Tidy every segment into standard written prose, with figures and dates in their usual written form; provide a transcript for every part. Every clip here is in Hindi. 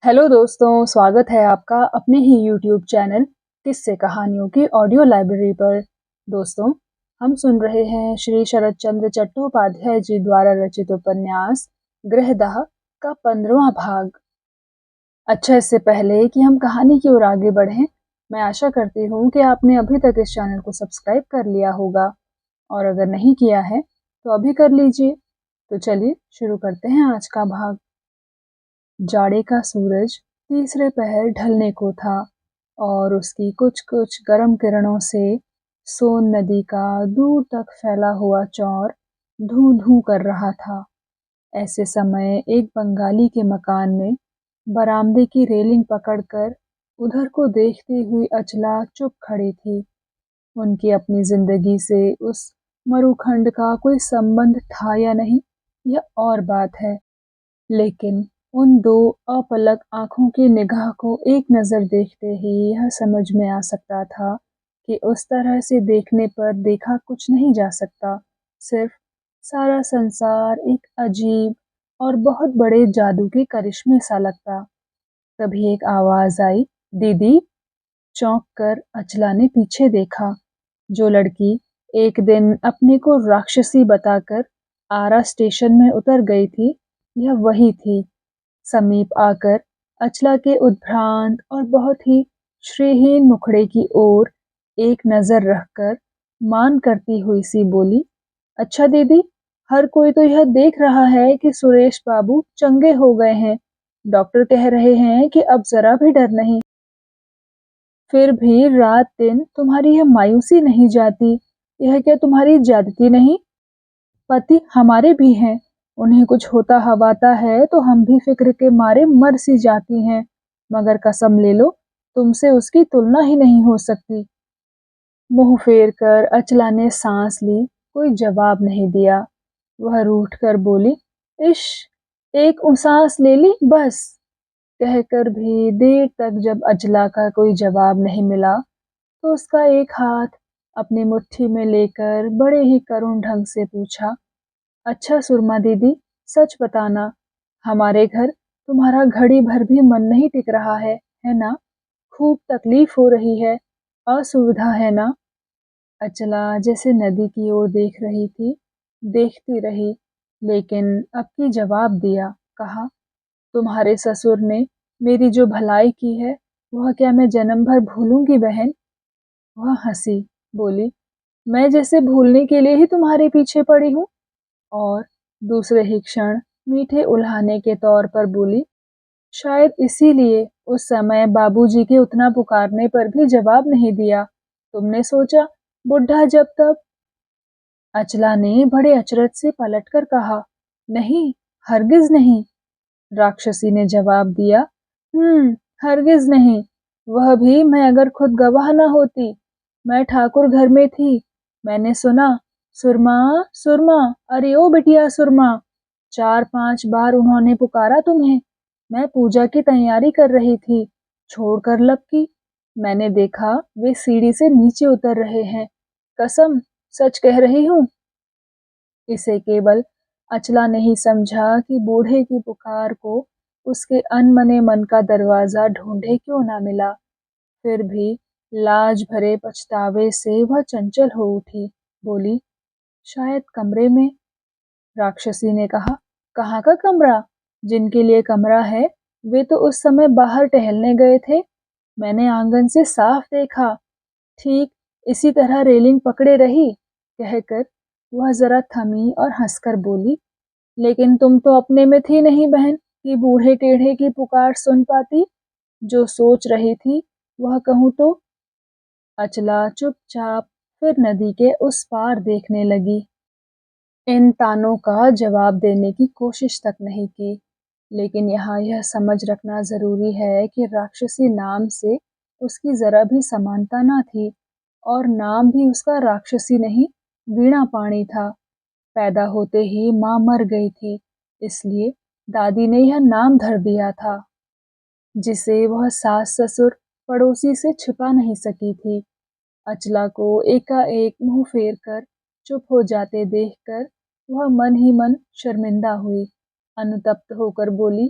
हेलो दोस्तों, स्वागत है आपका अपने ही यूट्यूब चैनल किस्से कहानियों की ऑडियो लाइब्रेरी पर। दोस्तों, हम सुन रहे हैं श्री शरत चंद्र चट्टोपाध्याय जी द्वारा रचित उपन्यास गृहदाह का 15वां भाग। अच्छा, इससे पहले कि हम कहानी की ओर आगे बढ़ें, मैं आशा करती हूँ कि आपने अभी तक इस चैनल को सब्सक्राइब कर लिया होगा, और अगर नहीं किया है तो अभी कर लीजिए। तो चलिए शुरू करते हैं आज का भाग। जाड़े का सूरज तीसरे पहर ढलने को था और उसकी कुछ कुछ गर्म किरणों से सोन नदी का दूर तक फैला हुआ चौर धू धू कर रहा था। ऐसे समय एक बंगाली के मकान में बरामदे की रेलिंग पकड़कर उधर को देखती हुई अचला चुप खड़ी थी। उनकी अपनी जिंदगी से उस मरुखंड का कोई संबंध था या नहीं, यह और बात है, लेकिन उन दो अपलक आंखों की निगाह को एक नज़र देखते ही यह समझ में आ सकता था कि उस तरह से देखने पर देखा कुछ नहीं जा सकता। सिर्फ सारा संसार एक अजीब और बहुत बड़े जादू के करिश्मे सा लगता। तभी एक आवाज आई, दीदी। चौंक कर अचला ने पीछे देखा। जो लड़की एक दिन अपने को राक्षसी बताकर आरा स्टेशन में उतर गई थी, यह वही थी। समीप आकर अचला के उद्भ्रांत और बहुत ही श्रीहीन मुखड़े की ओर एक नजर रखकर मान करती हुई सी बोली, अच्छा दीदी, हर कोई तो यह देख रहा है कि सुरेश बाबू चंगे हो गए हैं। डॉक्टर कह रहे हैं कि अब जरा भी डर नहीं। फिर भी रात दिन तुम्हारी यह मायूसी नहीं जाती। यह क्या तुम्हारी ज्यादती नहीं? पति हमारे भी हैं, उन्हें कुछ होता हवाता है तो हम भी फिक्र के मारे मर सी जाती हैं, मगर कसम ले लो, तुमसे उसकी तुलना ही नहीं हो सकती। मुंह फेर कर अचला ने सांस ली, कोई जवाब नहीं दिया। वह रूठ कर बोली, इश, एक सांस ले ली बस। कहकर भी देर तक जब अचला का कोई जवाब नहीं मिला तो उसका एक हाथ अपनी मुट्ठी में लेकर बड़े ही करुण ढंग से पूछा, अच्छा सुरमा दीदी, सच बताना, हमारे घर तुम्हारा घड़ी भर भी मन नहीं टिक रहा है ना? खूब तकलीफ हो रही है, असुविधा है ना? अचला जैसे नदी की ओर देख रही थी, देखती रही, लेकिन अब की जवाब दिया। कहा, तुम्हारे ससुर ने मेरी जो भलाई की है, वह क्या मैं जन्म भर भूलूंगी बहन? वह हंसी, बोली, मैं जैसे भूलने के लिए ही तुम्हारे पीछे पड़ी हूँ। और दूसरे ही क्षण मीठे उल्हाने के तौर पर बोली, शायद इसीलिए उस समय बाबूजी के उतना पुकारने पर भी जवाब नहीं दिया। तुमने सोचा बुढ़ा जब तब। अचला ने बड़े अचरज से पलटकर कहा, नहीं, हरगिज नहीं। राक्षसी ने जवाब दिया, हरगिज नहीं। वह भी मैं अगर खुद गवाह न होती। मैं ठाकुर घर में थी, मैंने सुना, सुरमा, सुरमा, अरे ओ बिटिया सुरमा। 4-5 बार उन्होंने पुकारा तुम्हें। मैं पूजा की तैयारी कर रही थी, छोड़कर लपकी। मैंने देखा वे सीढ़ी से नीचे उतर रहे हैं। कसम, सच कह रही हूँ। इसे केवल अचला नहीं समझा कि बूढ़े की पुकार को उसके अनमने मन का दरवाजा ढूंढे क्यों ना मिला। फिर भी लाज भरे पछतावे से वह चंचल हो उठी, बोली, शायद कमरे में। राक्षसी ने कहा, कहाँ का कमरा? जिनके लिए कमरा है वे तो उस समय बाहर टहलने गए थे, मैंने आंगन से साफ देखा। ठीक इसी तरह रेलिंग पकड़े रही। कहकर वह जरा थमी और हंसकर बोली, लेकिन तुम तो अपने में थी नहीं बहन कि बूढ़े टेढ़े की पुकार सुन पाती। जो सोच रही थी वह कहूँ तो। अचला चुपचाप फिर नदी के उस पार देखने लगी। इन तानों का जवाब देने की कोशिश तक नहीं की, लेकिन यहाँ यह समझ रखना जरूरी है कि राक्षसी नाम से उसकी जरा भी समानता न थी, और नाम भी उसका राक्षसी नहीं, वीणा पाणी था। पैदा होते ही माँ मर गई थी, इसलिए दादी ने यह नाम धर दिया था, जिसे वह सास ससुर पड़ोसी से छिपा नहीं सकी थी। अचला को एकाएक मुंह फेर कर चुप हो जाते देखकर वह मन ही मन शर्मिंदा हुई। अनुतप्त होकर बोली,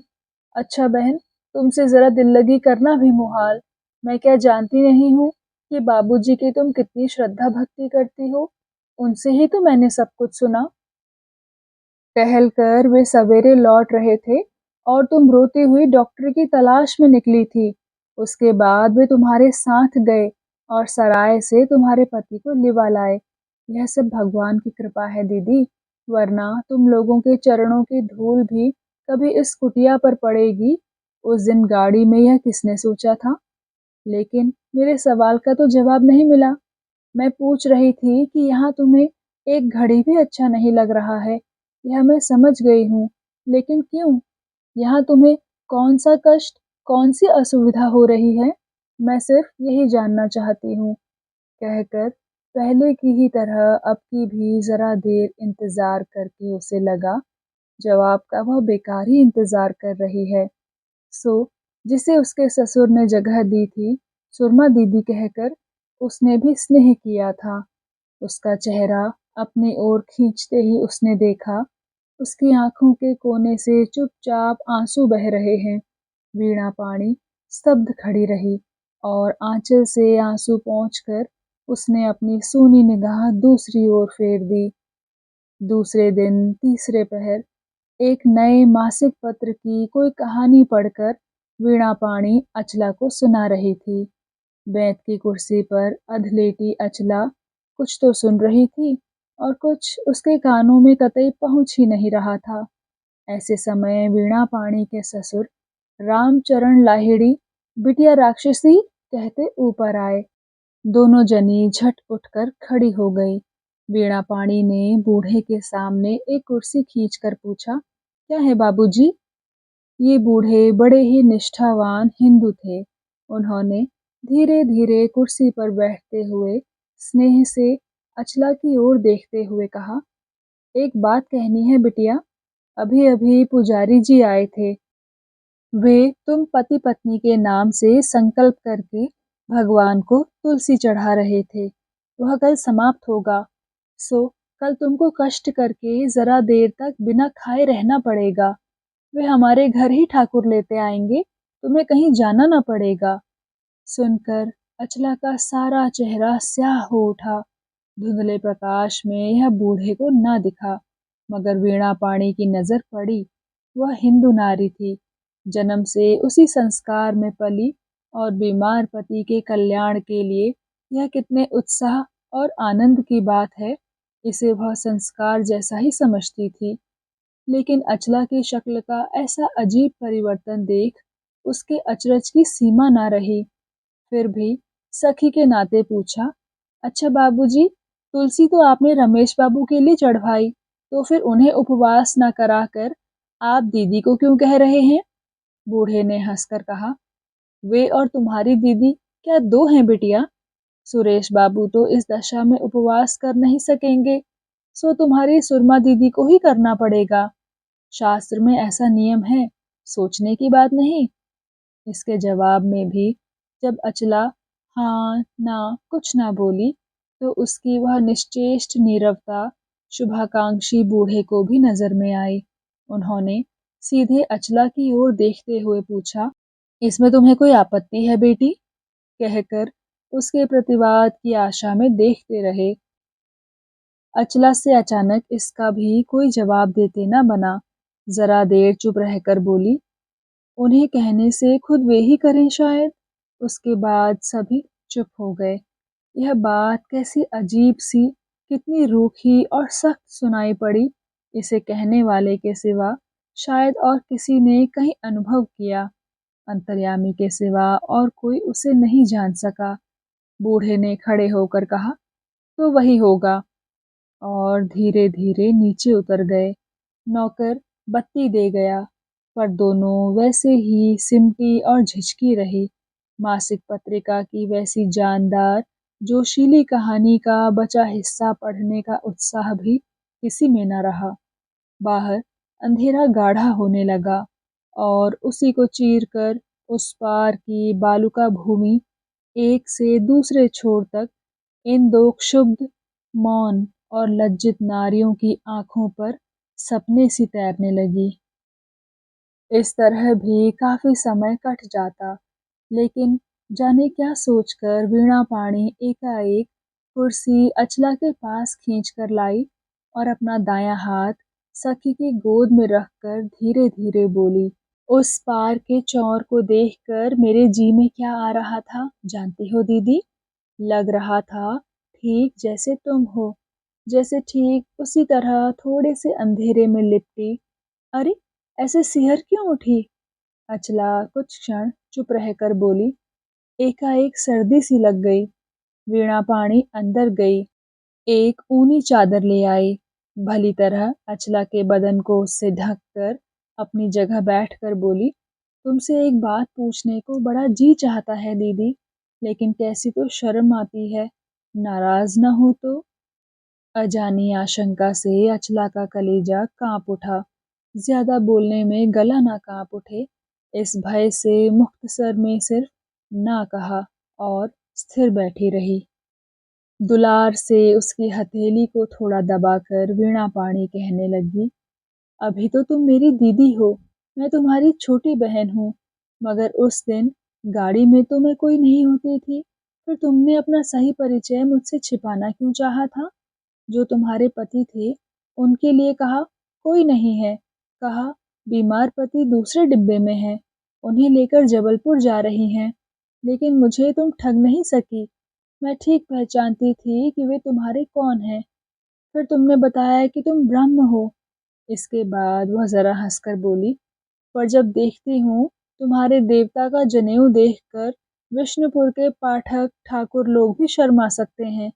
अच्छा बहन, तुमसे ज़रा दिल लगी करना भी मुहाल। मैं क्या जानती नहीं हूँ कि बाबूजी की तुम कितनी श्रद्धा भक्ति करती हो? उनसे ही तो मैंने सब कुछ सुना। टहलकर वे सवेरे लौट रहे थे और तुम रोती हुई डॉक्टर की तलाश में निकली थी। उसके बाद वे तुम्हारे साथ गए और सराय से तुम्हारे पति को लिवा लाए। यह सब भगवान की कृपा है दीदी, वरना तुम लोगों के चरणों की धूल भी कभी इस कुटिया पर पड़ेगी। उस दिन गाड़ी में यह किसने सोचा था? लेकिन मेरे सवाल का तो जवाब नहीं मिला। मैं पूछ रही थी कि यहाँ तुम्हें एक घड़ी भी अच्छा नहीं लग रहा है। यह मैं समझ गई हूँ, लेकिन क्यों? यहाँ तुम्हें कौन सा कष्ट, कौन सी असुविधा हो रही है? मैं सिर्फ यही जानना चाहती हूँ। कहकर पहले की ही तरह अब की भी जरा देर इंतजार करके उसे लगा जवाब का वह बेकार ही इंतजार कर रही है। सो जिसे उसके ससुर ने जगह दी थी, सुरमा दीदी कहकर, उसने भी स्नेह किया था। उसका चेहरा अपनी ओर खींचते ही उसने देखा, उसकी आंखों के कोने से चुपचाप आंसू बह रहे हैं। वीणा पाणी स्तब्ध खड़ी रही और आंचल से आंसू पोंछकर उसने अपनी सूनी निगाह दूसरी ओर फेर दी। दूसरे दिन तीसरे पहर एक नए मासिक पत्र की कोई कहानी पढ़कर वीणा पाणी अचला को सुना रही थी। बैत की कुर्सी पर अधलेटी अचला कुछ तो सुन रही थी और कुछ उसके कानों में कतई पहुंच ही नहीं रहा था। ऐसे समय वीणा पाणी के ससुर रामचरण लाहिड़ी बिटिया राक्षसी कहते ऊपर आए। दोनों जनी झट उठकर खड़ी हो गई। वीणा पाणी ने बूढ़े के सामने एक कुर्सी खींचकर पूछा, क्या है बाबूजी? ये बूढ़े बड़े ही निष्ठावान हिंदू थे। उन्होंने धीरे धीरे कुर्सी पर बैठते हुए स्नेह से अचला की ओर देखते हुए कहा, एक बात कहनी है बिटिया। अभी अभी पुजारी जी आए थे। वे तुम पति पत्नी के नाम से संकल्प करके भगवान को तुलसी चढ़ा रहे थे। वह कल समाप्त होगा। सो कल तुमको कष्ट करके जरा देर तक बिना खाए रहना पड़ेगा। वे हमारे घर ही ठाकुर लेते आएंगे, तुम्हें कहीं जाना न पड़ेगा। सुनकर अचला का सारा चेहरा स्याह हो उठा। धुंधले प्रकाश में यह बूढ़े को न दिखा, मगर वीणा पाणी की नजर पड़ी। वह हिंदू नारी थी, जन्म से उसी संस्कार में पली और बीमार पति के कल्याण के लिए यह कितने उत्साह और आनंद की बात है, इसे वह संस्कार जैसा ही समझती थी। लेकिन अचला की शक्ल का ऐसा अजीब परिवर्तन देख उसके अचरज की सीमा न रही। फिर भी सखी के नाते पूछा, अच्छा बाबूजी, तुलसी तो आपने रमेश बाबू के लिए चढ़वाई, तो फिर उन्हें उपवास न कराकर आप दीदी को क्यों कह रहे हैं? बूढ़े ने हंसकर कहा, वे और तुम्हारी दीदी क्या दो हैं बिटिया? सुरेश बाबू तो इस दशा में उपवास कर नहीं सकेंगे, सो तुम्हारी सुरमा दीदी को ही करना पड़ेगा। शास्त्र में ऐसा नियम है, सोचने की बात नहीं। इसके जवाब में भी जब अचला हाँ ना कुछ ना बोली, तो उसकी वह निश्चेष्ट नीरवता शुभाकांक्षी बूढ़े को भी नजर में आई। उन्होंने सीधे अचला की ओर देखते हुए पूछा, इसमें तुम्हें कोई आपत्ति है बेटी? कहकर उसके प्रतिवाद की आशा में देखते रहे। अचला से अचानक इसका भी कोई जवाब देते न बना। जरा देर चुप रहकर बोली, उन्हें कहने से खुद वे ही करें शायद। उसके बाद सभी चुप हो गए। यह बात कैसी अजीब सी, कितनी रूखी और सख्त सुनाई पड़ी। इसे कहने वाले के सिवा शायद और किसी ने कहीं अनुभव किया, अंतर्यामी के सिवा और कोई उसे नहीं जान सका। बूढ़े ने खड़े होकर कहा, तो वही होगा, और धीरे धीरे नीचे उतर गए। नौकर बत्ती दे गया, पर दोनों वैसे ही सिमटी और झिझकी रही। मासिक पत्रिका की वैसी जानदार जोशीली कहानी का बचा हिस्सा पढ़ने का उत्साह भी किसी में न रहा। बाहर अंधेरा गाढ़ा होने लगा और उसी को चीरकर उस पार की बालुका भूमि एक से दूसरे छोर तक इन दो क्षुब्ध, मौन और लज्जित नारियों की आंखों पर सपने सी तैरने लगी। इस तरह भी काफ़ी समय कट जाता, लेकिन जाने क्या सोचकर वीणा पाणी एकाएक कुर्सी अचला के पास खींच कर लाई और अपना दायां हाथ सखी की गोद में रखकर धीरे-धीरे बोली, "उस पार के चौर को देखकर मेरे जी में क्या आ रहा था, जानती हो दीदी? लग रहा था ठीक जैसे तुम हो, जैसे ठीक उसी तरह थोड़े से अंधेरे में लिपटी। अरे! ऐसे सिहर क्यों उठी?" अचला कुछ क्षण चुप रहकर बोली, "एकाएक सर्दी सी लग गई।" वीणा पाणी अंदर गई, एक ऊनी चादर ले आई, भली तरह अचला के बदन को उससे ढक कर अपनी जगह बैठकर बोली, "तुमसे एक बात पूछने को बड़ा जी चाहता है दीदी, लेकिन कैसी तो शर्म आती है, नाराज़ न हो तो?" अजानी आशंका से अचला का कलेजा काँप उठा। ज्यादा बोलने में गला ना काँप उठे, इस भय से मुख्तसर में सिर्फ ना कहा और स्थिर बैठी रही। दुलार से उसकी हथेली को थोड़ा दबाकर वीणा पाणी कहने लगी, "अभी तो तुम मेरी दीदी हो, मैं तुम्हारी छोटी बहन हूँ, मगर उस दिन गाड़ी में तो मैं कोई नहीं होती थी, फिर तुमने अपना सही परिचय मुझसे छिपाना क्यों चाहा था? जो तुम्हारे पति थे, उनके लिए कहा कोई नहीं है, कहा बीमार पति दूसरे डिब्बे में है, उन्हें लेकर जबलपुर जा रही हैं, लेकिन मुझे तुम ठग नहीं सकी, मैं ठीक पहचानती थी कि वे तुम्हारे कौन हैं। फिर तुमने बताया कि तुम ब्रह्म हो।" इसके बाद वह जरा हंसकर बोली, "पर जब देखती हूँ तुम्हारे देवता का जनेऊ देखकर विष्णुपुर के पाठक ठाकुर लोग भी शर्मा सकते हैं,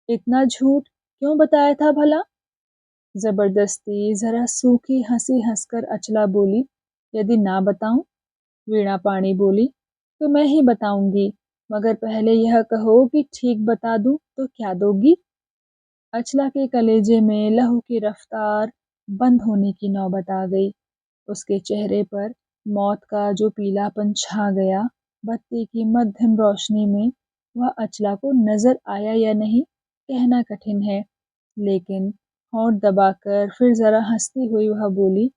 इतना झूठ क्यों बताया था भला?" जबरदस्ती जरा सूखी हंसी हंसकर अचला बोली, "यदि ना बताऊं?" वीणा पाणी बोली, "तो मैं ही बताऊंगी, मगर पहले यह कहो कि ठीक बता दूं तो क्या दोगी?" अचला के कलेजे में लहू की रफ्तार बंद होने की नौबत आ गई। उसके चेहरे पर मौत का जो पीलापन छा गया, बत्ती की मध्यम रोशनी में वह अचला को नजर आया या नहीं कहना कठिन है, लेकिन होंठ दबाकर फिर जरा हंसती हुई वह बोली,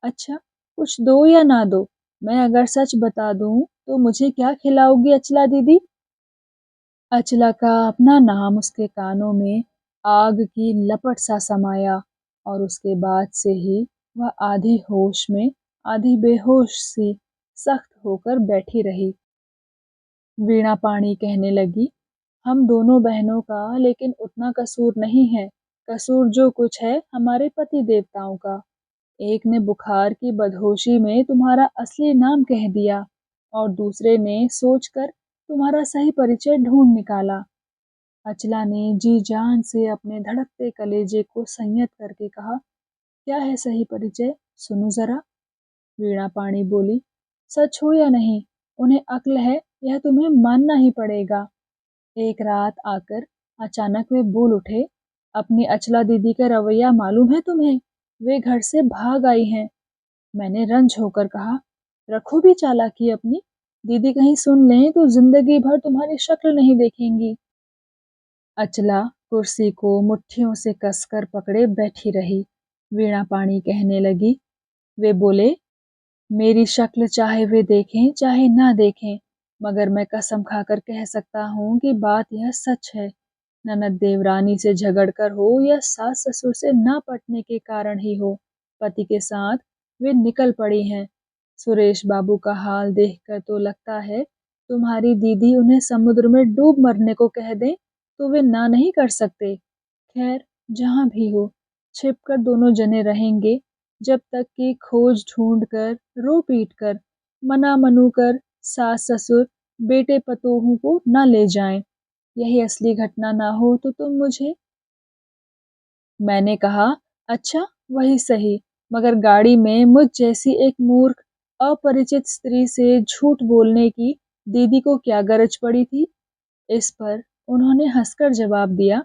"अच्छा, कुछ दो या ना दो, मैं अगर सच बता दूं तो मुझे क्या खिलाओगी अचला दीदी?" अचला का अपना नाम उसके कानों में आग की लपट सा समाया और उसके बाद से ही वह आधी होश में आधी बेहोश सी सख्त होकर बैठी रही। वीणा पाणी कहने लगी, "हम दोनों बहनों का लेकिन उतना कसूर नहीं है, कसूर जो कुछ है हमारे पति देवताओं का। एक ने बुखार की बदहोशी में तुम्हारा असली नाम कह दिया और दूसरे ने सोचकर तुम्हारा सही परिचय ढूंढ निकाला।" अचला ने जी जान से अपने धड़कते कलेजे को संयत करके कहा, "क्या है सही परिचय, सुनो जरा?" वीणा पाणी बोली, "सच हो या नहीं, उन्हें अक्ल है, यह तुम्हें मानना ही पड़ेगा। एक रात आकर अचानक वे बोल उठे, अपनी अचला दीदी का रवैया मालूम है तुम्हें? वे घर से भाग आई हैं। मैंने रंज होकर कहा, रखो भी चालाकी अपनी, दीदी कहीं सुन लें तो जिंदगी भर तुम्हारी शक्ल नहीं देखेंगी।" अचला कुर्सी को मुट्ठियों से कसकर पकड़े बैठी रही। वीणा पाणी कहने लगी, "वे बोले, मेरी शक्ल चाहे वे देखें चाहे ना देखें, मगर मैं कसम खाकर कह सकता हूँ कि बात यह सच है। ननद देवरानी से झगड़कर हो या सास ससुर से ना पटने के कारण ही हो, पति के साथ वे निकल पड़ी हैं। सुरेश बाबू का हाल देखकर तो लगता है तुम्हारी दीदी उन्हें समुद्र में डूब मरने को कह दें तो वे ना नहीं कर सकते। खैर, जहाँ भी हो, छिपकर दोनों जने रहेंगे जब तक कि खोज ढूंढ कर रो पीट कर मना मनू कर सास ससुर बेटे पतोहू को न ले जाएं। यही असली घटना ना हो तो तुम मुझे..." मैंने कहा, "अच्छा, वही सही, मगर गाड़ी में मुझ जैसी एक मूर्ख अपरिचित स्त्री से झूठ बोलने की दीदी को क्या गरज पड़ी थी?" इस पर उन्होंने हंसकर जवाब दिया,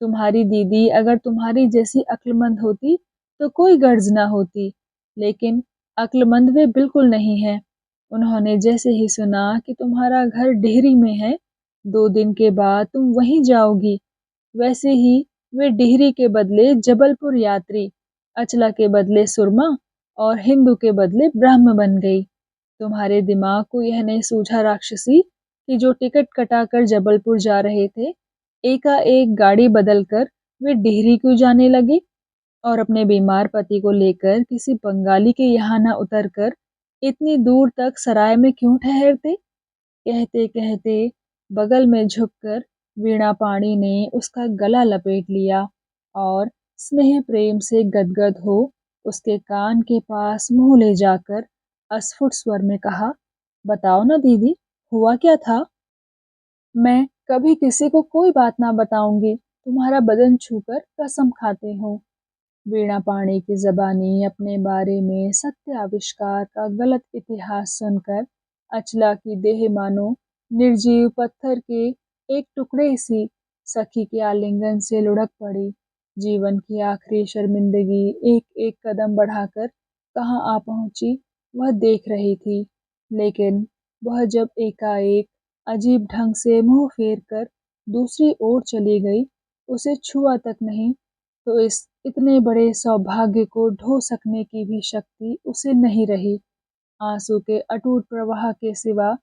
"तुम्हारी दीदी अगर तुम्हारी जैसी अक्लमंद होती तो कोई गर्ज ना होती, लेकिन अक्लमंद वे बिल्कुल नहीं है। उन्होंने जैसे ही सुना कि तुम्हारा घर डेहरी में है, 2 दिन के बाद तुम वहीं जाओगी, वैसे ही वे डेहरी के बदले जबलपुर यात्री, अचला के बदले सुरमा और हिंदू के बदले ब्राह्म बन गई। तुम्हारे दिमाग को यह नहीं सूझा राक्षसी कि जो टिकट कटाकर जबलपुर जा रहे थे, एकाएक गाड़ी बदलकर वे डिहरी क्यों जाने लगे और अपने बीमार पति को लेकर किसी बंगाली के यहाँ न उतरकर इतनी दूर तक सराय में क्यों ठहरते। कहते कहते बगल में झुककर वीणा पाणी ने उसका गला लपेट लिया और स्नेह प्रेम से गदगद हो उसके कान के पास मुंह ले जाकर अस्फुट स्वर में कहा, बताओ ना दीदी, हुआ क्या था। मैं कभी किसी को कोई बात ना बताऊंगी, तुम्हारा बदन छूकर कसम खाते हूँ। वीणा पाणी की ज़बानी अपने बारे में सत्य आविष्कार का गलत इतिहास सुनकर अचला की देह मानो निर्जीव पत्थर के एक टुकड़े सी सखी के आलिंगन से लुढ़क पड़ी। जीवन की आखिरी शर्मिंदगी एक एक कदम बढ़ाकर कहाँ आ पहुंची वह देख रही थी, लेकिन वह जब एकाएक अजीब ढंग से मुंह फेर कर दूसरी ओर चली गई, उसे छुआ तक नहीं तो इस इतने बड़े सौभाग्य को ढो सकने की भी शक्ति उसे नहीं रही। आंसू के अटूट प्रवाह के सिवा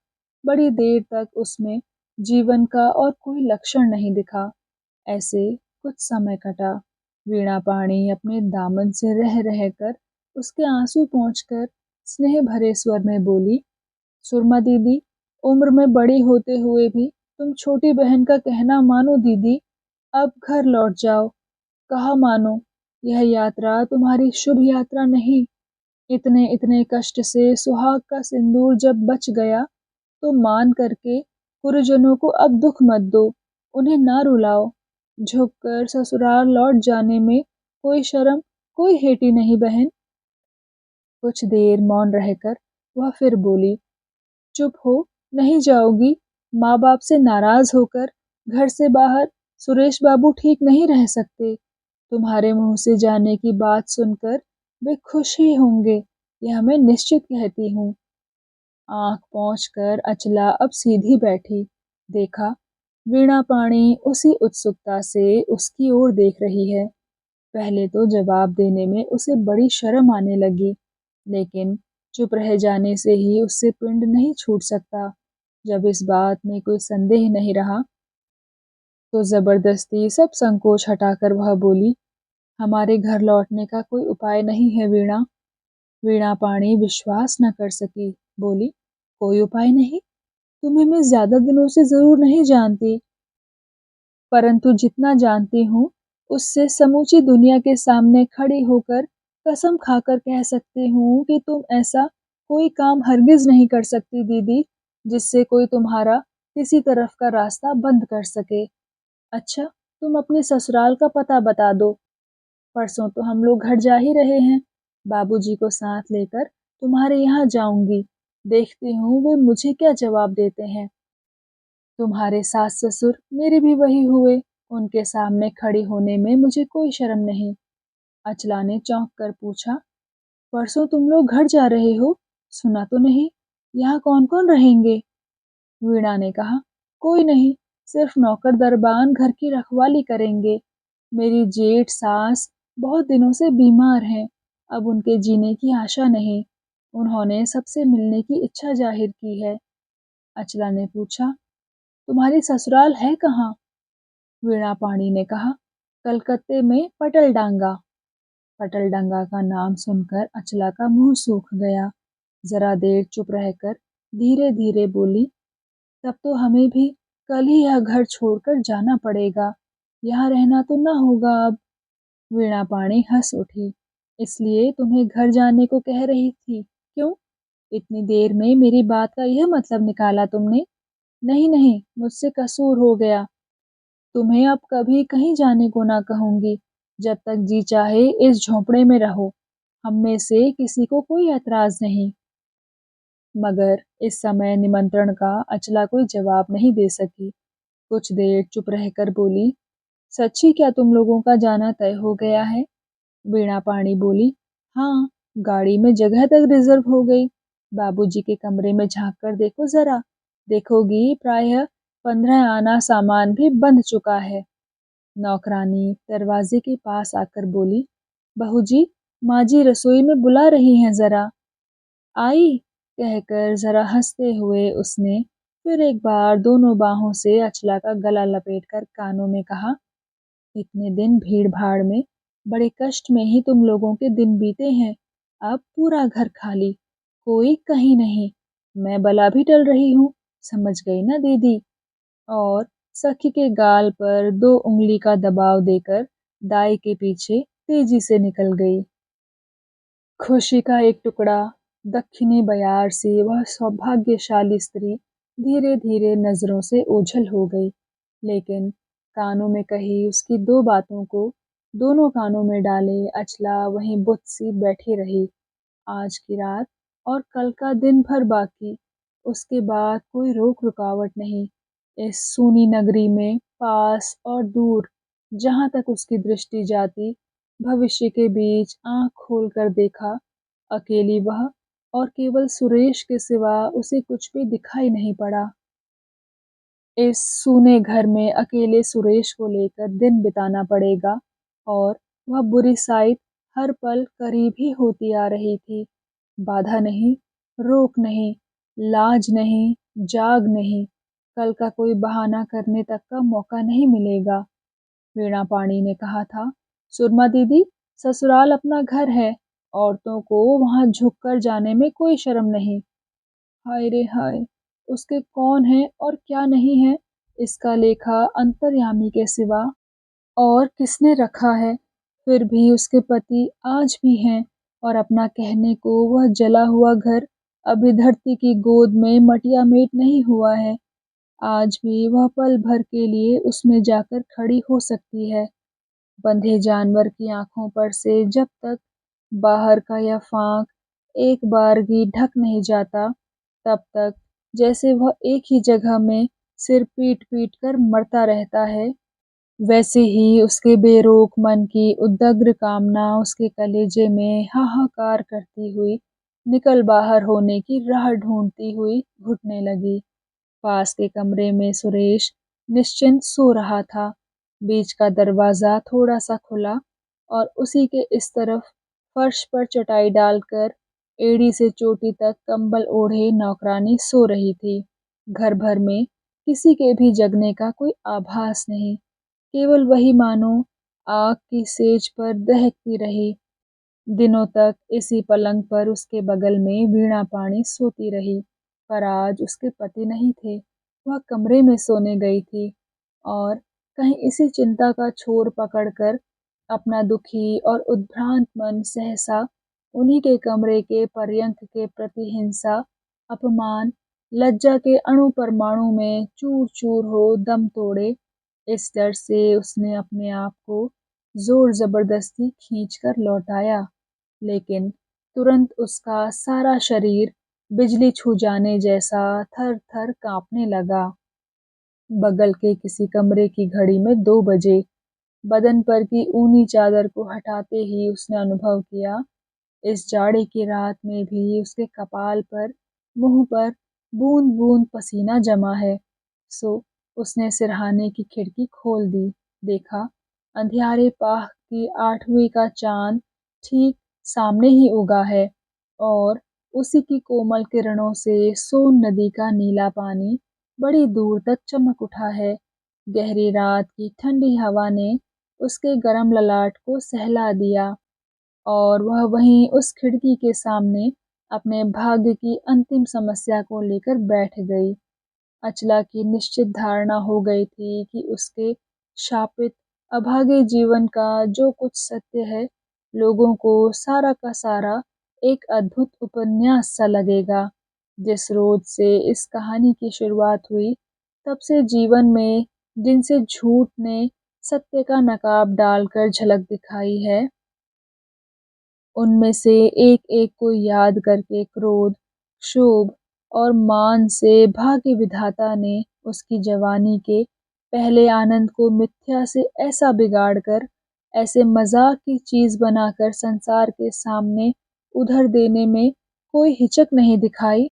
बड़ी देर तक उसमें जीवन का और कोई लक्षण नहीं दिखा। ऐसे कुछ समय कटा। वीणा पाणी अपने दामन से रह रहकर उसके आंसू पोंछकर स्नेह भरे स्वर में बोली, सुरमा दीदी, उम्र में बड़ी होते हुए भी तुम छोटी बहन का कहना मानो दीदी, अब घर लौट जाओ। कहा मानो, यह यात्रा तुम्हारी शुभ यात्रा नहीं। इतने इतने कष्ट से सुहाग का सिंदूर जब बच गया तो मान करके गुरुजनों को अब दुख मत दो, उन्हें ना रुलाओ। झुककर ससुराल लौट जाने में कोई शर्म कोई हेटी नहीं बहन। कुछ देर मौन रहकर वह फिर बोली, चुप हो, नहीं जाओगी। माँ बाप से नाराज होकर घर से बाहर सुरेश बाबू ठीक नहीं रह सकते। तुम्हारे मुंह से जाने की बात सुनकर वे खुश ही होंगे, यह मैं निश्चित कहती हूँ। आंख पोंछ कर अचला अब सीधी बैठी। देखा, वीणा पाणी उसी उत्सुकता से उसकी ओर देख रही है। पहले तो जवाब देने में उसे बड़ी शर्म आने लगी, लेकिन चुप रह जाने से ही उससे पिंड नहीं छूट सकता। जब इस बात में कोई संदेह नहीं रहा तो जबरदस्ती सब संकोच हटाकर वह बोली, हमारे घर लौटने का कोई उपाय नहीं है वीणा। वीणा पाणी विश्वास न कर सकी, बोली, कोई उपाय नहीं। तुम्हें मैं ज्यादा दिनों से जरूर नहीं जानती, परंतु जितना जानती हूँ उससे समूची दुनिया के सामने खड़ी होकर कसम खाकर कह सकती हूँ कि तुम ऐसा कोई काम हरगिज नहीं कर सकती दीदी जिससे कोई तुम्हारा किसी तरफ का रास्ता बंद कर सके। अच्छा, तुम अपने ससुराल का पता बता दो। परसों तो हम लोग घर जा ही रहे हैं। बाबूजी को साथ लेकर तुम्हारे यहाँ जाऊंगी, देखती हूँ वे मुझे क्या जवाब देते हैं। तुम्हारे सास ससुर मेरे भी वही हुए, उनके सामने खड़ी होने में मुझे कोई शर्म नहीं। अचला ने चौंक कर पूछा, परसों तुम लोग घर जा रहे हो, सुना तो नहीं। यहाँ कौन कौन रहेंगे। वीणा ने कहा, कोई नहीं, सिर्फ नौकर दरबान घर की रखवाली करेंगे। मेरी जेठ सास बहुत दिनों से बीमार हैं, अब उनके जीने की आशा नहीं। उन्होंने सबसे मिलने की इच्छा जाहिर की है। अचला ने पूछा, तुम्हारी ससुराल है कहाँ। वीणा पाणी ने कहा, कलकत्ते में पटलडांगा। पटलडंगा का नाम सुनकर अचला का मुंह सूख गया। जरा देर चुप रहकर धीरे धीरे बोली, तब तो हमें भी कल ही यह घर छोड़कर जाना पड़ेगा, यहाँ रहना तो ना होगा अब। वीणा पाणी हंस उठी, इसलिए तुम्हें घर जाने को कह रही थी, क्यों। इतनी देर में मेरी बात का यह मतलब निकाला तुमने। नहीं नहीं, मुझसे कसूर हो गया। तुम्हें अब कभी कहीं जाने को ना कहूंगी। जब तक जी चाहे इस झोंपड़े में रहो, हम में से किसी को कोई ऐतराज नहीं। मगर इस समय निमंत्रण का अचला कोई जवाब नहीं दे सकी। कुछ देर चुप रहकर बोली, सच्ची क्या तुम लोगों का जाना तय हो गया है। वीणा पाणी बोली, हाँ, गाड़ी में जगह तक रिजर्व हो गई। बाबूजी के कमरे में झांक कर देखो जरा, देखोगी प्रायः 15 आना सामान भी बंध चुका है। नौकरानी दरवाजे के पास आकर बोली, बहू जी, माँ जी रसोई में बुला रही हैं ज़रा। आई कहकर ज़रा हँसते हुए उसने फिर एक बार दोनों बाहों से अचला का गला लपेटकर कानों में कहा, इतने दिन भीड़-भाड़ में, बड़े कष्ट में ही तुम लोगों के दिन बीते हैं। अब पूरा घर खाली, कोई कहीं नहीं। मैं बला भी टल रही हूँ, समझ गई ना दीदी? और सखी के गाल पर 2 उंगली का दबाव देकर दाई के पीछे तेजी से निकल गई। खुशी का एक टुकड़ा, दक्षिणी बयार से वह सौभाग्यशाली स्त्री धीरे-धीरे नज़रों से ओझल हो गई, लेकिन कानों में कही उसकी 2 बातों को दोनों कानों में डाले अचला वहीं बुत्सी बैठी रही। आज की रात और कल का दिन भर बाकी, उसके बाद कोई रोक रुकावट नहीं। इस सूनी नगरी में पास और दूर, जहाँ तक उसकी दृष्टि जाती, भविष्य के बीच आँख खोलकर देखा, अकेली वह और केवल सुरेश के सिवा उसे कुछ भी दिखाई नहीं पड़ा। इस सूने घर में अकेले सुरेश को लेकर दिन बिताना पड़ेगा और वह बुरी साइड हर पल करीब ही होती आ रही थी। बाधा नहीं, रोक नहीं, लाज नहीं, जाग नहीं, कल का कोई बहाना करने तक का मौका नहीं मिलेगा। वीणा पाणी ने कहा था, सुरमा दीदी, ससुराल अपना घर है, औरतों को वहाँ झुककर जाने में कोई शर्म नहीं। हाय रे हाय! उसके कौन है और क्या नहीं है, इसका लेखा अंतर्यामी के सिवा और किसने रखा है? फिर भी उसके पति आज भी हैं और अपना कहने को वह जला हुआ घर अभी धरती की गोद में मटिया मेट नहीं हुआ है। आज भी वह पल भर के लिए उसमें जाकर खड़ी हो सकती है। बंधे जानवर की आँखों पर से जब तक बाहर का यह फाँक एक बारगी ढक नहीं जाता, तब तक जैसे वह एक ही जगह में सिर पीट-पीट कर मरता रहता है। वैसे ही उसके बेरोक मन की उदग्र कामना उसके कलेजे में हाहाकार करती हुई निकल बाहर होने की राह ढूंढती हुई घुटने लगी। पास के कमरे में सुरेश निश्चिंत सो रहा था। बीच का दरवाजा थोड़ा सा खुला और उसी के इस तरफ फर्श पर चटाई डालकर एड़ी से चोटी तक कंबल ओढ़े नौकरानी सो रही थी। घर भर में किसी के भी जगने का कोई आभास नहीं, केवल वही मानो आग की सेज पर दहकती रही। दिनों तक इसी पलंग पर उसके बगल में वीणा पाणी सोती रही, पर आज उसके पति नहीं थे। वह कमरे में सोने गई थी और कहीं इसी चिंता का छोर पकड़कर अपना दुखी और उद्भ्रांत मन सहसा उन्हीं के कमरे के पर्यंक के प्रति हिंसा, अपमान, लज्जा के अणु परमाणु में चूर-चूर हो दम तोड़े, इस डर से उसने अपने आप को ज़ोर ज़बरदस्ती खींचकर लौटाया। लेकिन तुरंत उसका सारा शरीर बिजली छू जाने जैसा थर-थर काँपने लगा। बगल के किसी कमरे की घड़ी में 2 बजे। बदन पर की ऊनी चादर को हटाते ही उसने अनुभव किया, इस जाड़े की रात में भी उसके कपाल पर, मुँह पर बूंद-बूंद पसीना जमा है। सो उसने सिरहाने की खिड़की खोल दी। देखा, अंधियारे पाह की 8वीं का चाँद ठीक सामने ही उगा है और उसी की कोमल किरणों से सोन नदी का नीला पानी बड़ी दूर तक चमक उठा है। गहरी रात की ठंडी हवा ने उसके गर्म ललाट को सहला दिया और वह वहीं उस खिड़की के सामने अपने भाग्य की अंतिम समस्या को लेकर बैठ गई। अचला की निश्चित धारणा हो गई थी कि उसके शापित अभागे जीवन का जो कुछ सत्य है, लोगों को सारा का सारा एक अद्भुत उपन्यास सा लगेगा। जिस रोज से इस कहानी की शुरुआत हुई, तब से जीवन में जिनसे झूठ ने सत्य का नकाब डालकर झलक दिखाई है, उनमें से एक-एक को याद करके क्रोध, क्षोभ और मान से भाग्य विधाता ने उसकी जवानी के पहले आनंद को मिथ्या से ऐसा बिगाड़ कर, ऐसे मज़ाक की चीज़ बनाकर संसार के सामने उधर देने में कोई हिचक नहीं दिखाई।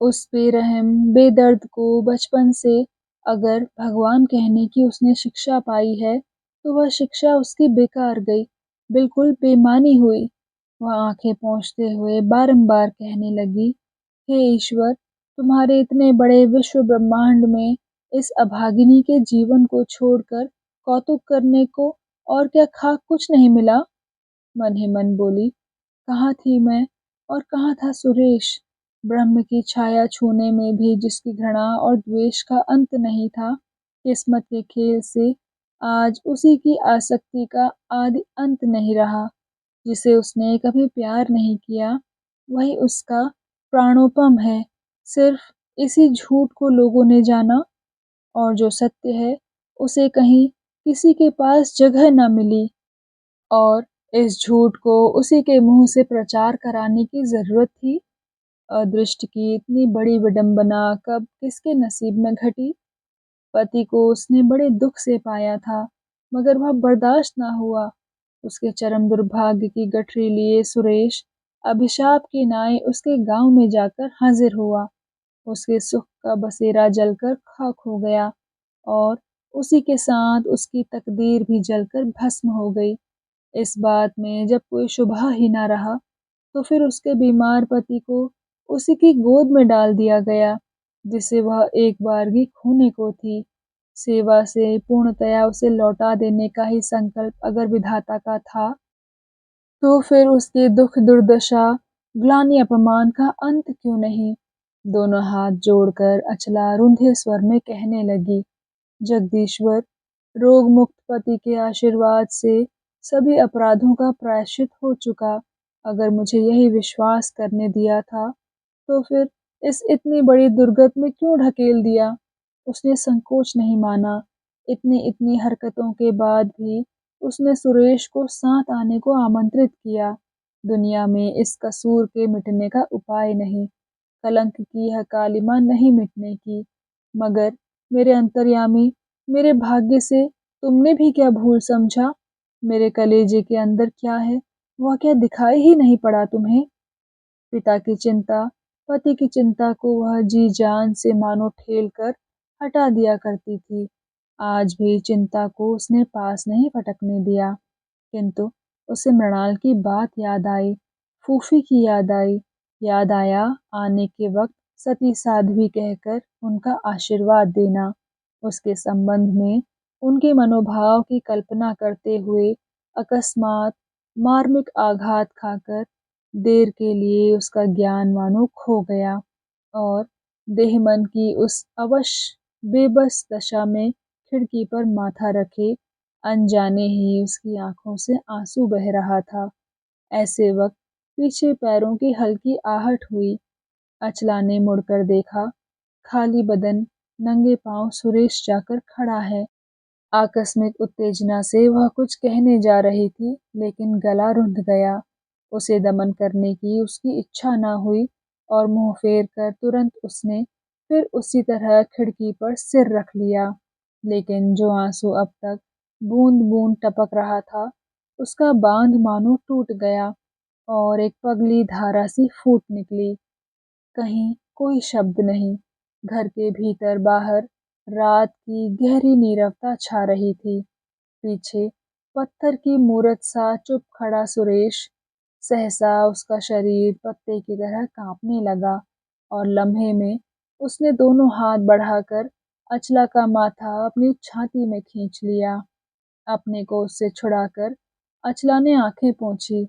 उस बेरहम, बेदर्द को बचपन से अगर भगवान कहने की उसने शिक्षा पाई है, तो वह शिक्षा उसकी बेकार गई, बिल्कुल बेमानी हुई। वह आंखें पोंछते हुए बारंबार कहने लगी, हे ईश्वर, तुम्हारे इतने बड़े विश्व ब्रह्मांड में इस अभागिनी के जीवन को छोड़कर कौतुक करने को और क्या खाक कुछ नहीं मिला। मन ही मन बोली, कहाँ थी मैं और कहाँ था सुरेश। ब्रह्म की छाया छूने में भी जिसकी घृणा और द्वेष का अंत नहीं था, किस्मत के खेल से आज उसी की आसक्ति का आदि अंत नहीं रहा। जिसे उसने कभी प्यार नहीं किया, वही उसका प्राणोपम है। सिर्फ इसी झूठ को लोगों ने जाना, और जो सत्य है उसे कहीं किसी के पास जगह न मिली, और इस झूठ को उसी के मुंह से प्रचार कराने की जरूरत थी। अदृष्ट की इतनी बड़ी विडंबना कब किसके नसीब में घटी। पति को उसने बड़े दुख से पाया था, मगर वह बर्दाश्त ना हुआ। उसके चरम दुर्भाग्य की गठरी लिए सुरेश अभिशाप के नाई उसके गांव में जाकर हाजिर हुआ। उसके सुख का बसेरा जलकर खाक हो गया, और उसी के साथ उसकी तकदीर भी जलकर भस्म हो गई। इस बात में जब कोई शुबहा ही ना रहा, तो फिर उसके बीमार पति को उसी की गोद में डाल दिया गया, जिसे वह एक बारगी खोने को थी। सेवा से पूर्णतया उसे लौटा देने का ही संकल्प अगर विधाता का था, तो फिर उसके दुख दुर्दशा ग्लानि अपमान का अंत क्यों नहीं। दोनों हाथ जोड़कर अचला रुंधे स्वर में कहने लगी, जगदीश्वर, रोग मुक्त पति के आशीर्वाद से सभी अपराधों का प्रायश्चित हो चुका। अगर मुझे यही विश्वास करने दिया था, तो फिर इस इतनी बड़ी दुर्गत में क्यों ढकेल दिया। उसने संकोच नहीं माना। इतनी इतनी हरकतों के बाद भी उसने सुरेश को साथ आने को आमंत्रित किया। दुनिया में इस कसूर के मिटने का उपाय नहीं, कलंक की यह कालिमा नहीं मिटने की। मगर मेरे अंतर्यामी, मेरे भाग्य से तुमने भी क्या भूल समझा। मेरे कलेजे के अंदर क्या है, वह क्या दिखाई ही नहीं पड़ा तुम्हें। पिता की चिंता, पति की चिंता को वह जी जान से मानो ठेल कर हटा दिया करती थी। आज भी चिंता को उसने पास नहीं फटकने दिया, किंतु उसे मृणाल की बात याद आई, फूफी की याद आई। याद आया आने के वक्त सती साध्वी कहकर उनका आशीर्वाद देना। उसके संबंध में उनके मनोभाव की कल्पना करते हुए अकस्मात मार्मिक आघात खाकर देर के लिए उसका ज्ञान मानो खो गया, और देह मन की उस अवश बेबस दशा में खिड़की पर माथा रखे अनजाने ही उसकी आंखों से आंसू बह रहा था। ऐसे वक्त पीछे पैरों की हल्की आहट हुई। अचला ने मुड़कर देखा, खाली बदन नंगे पांव सुरेश जाकर खड़ा है। आकस्मिक उत्तेजना से वह कुछ कहने जा रही थी, लेकिन गला रुंध गया। उसे दमन करने की उसकी इच्छा न हुई, और मुंह फेर कर तुरंत उसने फिर उसी तरह खिड़की पर सिर रख लिया। लेकिन जो आंसू अब तक बूंद बूंद टपक रहा था, उसका बांध मानो टूट गया, और एक पगली धारा सी फूट निकली। कहीं कोई शब्द नहीं। घर के भीतर बाहर रात की गहरी नीरवता छा रही थी। पीछे पत्थर की मूरत सा चुप खड़ा सुरेश, सहसा उसका शरीर पत्ते की तरह कांपने लगा, और लम्हे में उसने दोनों हाथ बढ़ाकर अचला का माथा अपनी छाती में खींच लिया। अपने को उससे छुड़ाकर अचला ने आंखें पोंछी।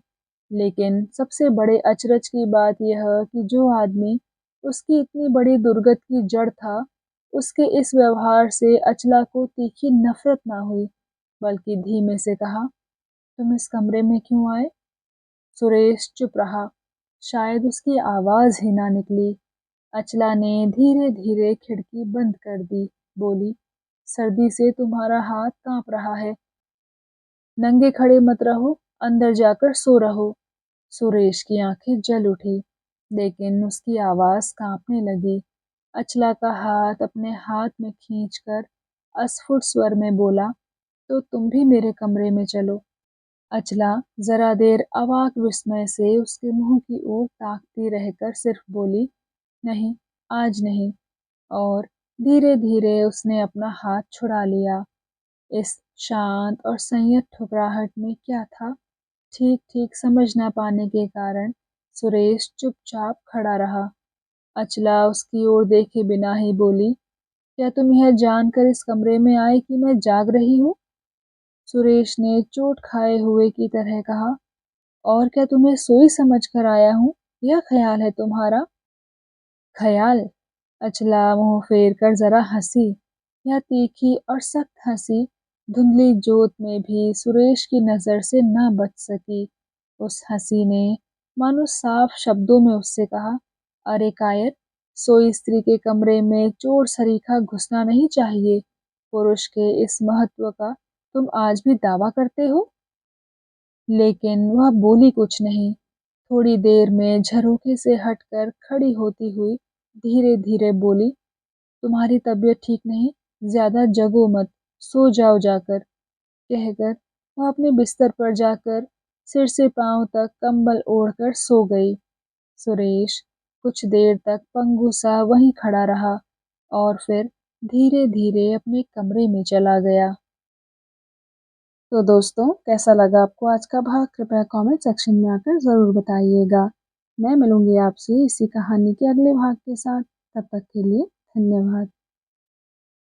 लेकिन सबसे बड़े अचरज की बात यह कि जो आदमी उसकी इतनी बड़ी दुर्गत की जड़ था, उसके इस व्यवहार से अचला को तीखी नफरत ना हुई, बल्कि धीमे से कहा, तुम इस कमरे में क्यों आए। सुरेश चुप रहा। शायद उसकी आवाज ही ना निकली। अचला ने धीरे धीरे खिड़की बंद कर दी। बोली, सर्दी से तुम्हारा हाथ कांप रहा है, नंगे खड़े मत रहो, अंदर जाकर सो रहो। सुरेश की आंखें जल उठी, लेकिन उसकी आवाज कांपने लगी। अचला का हाथ अपने हाथ में खींचकर अस्फुट स्वर में बोला, तो तुम भी मेरे कमरे में चलो। अचला जरा देर अवाक विस्मय से उसके मुंह की ओर ताकती रहकर सिर्फ बोली, नहीं, आज नहीं। और धीरे धीरे उसने अपना हाथ छुड़ा लिया। इस शांत और संयत ठुकराहट में क्या था। ठीक ठीक समझ ना पाने के कारण सुरेश चुपचाप खड़ा रहा। अचला उसकी ओर देखे बिना ही बोली, क्या तुम यह जानकर इस कमरे में आए कि मैं जाग रही हूँ? सुरेश ने चोट खाए हुए की तरह कहा, और क्या तुम्हें सोई समझ कर आया हूँ? यह ख्याल है तुम्हारा? ख्याल? अचला मुंह फेर कर जरा हंसी। यह तीखी और सख्त हंसी धुंधली जोत में भी सुरेश की नजर से न बच सकी। उस हंसी ने मानो साफ शब्दों में उससे कहा, अरे कायर, सोई स्त्री के कमरे में चोर सरीखा घुसना नहीं चाहिए। पुरुष के इस महत्व का तुम आज भी दावा करते हो? लेकिन वह बोली कुछ नहीं। थोड़ी देर में झरोखे से हटकर खड़ी होती हुई धीरे धीरे बोली, तुम्हारी तबीयत ठीक नहीं, ज्यादा जगो मत, सो जाओ जाकर। कहकर वह अपने बिस्तर पर जाकर सिर से पांव तक कंबल ओढ़कर सो गई। सुरेश कुछ देर तक पंगु सा वहीं खड़ा रहा और फिर धीरे धीरे अपने कमरे में चला गया। तो दोस्तों, कैसा लगा आपको आज का भाग? कृपया कमेंट सेक्शन में आकर ज़रूर बताइएगा। मैं मिलूंगी आपसे इसी कहानी के अगले भाग के साथ। तब तक के लिए धन्यवाद।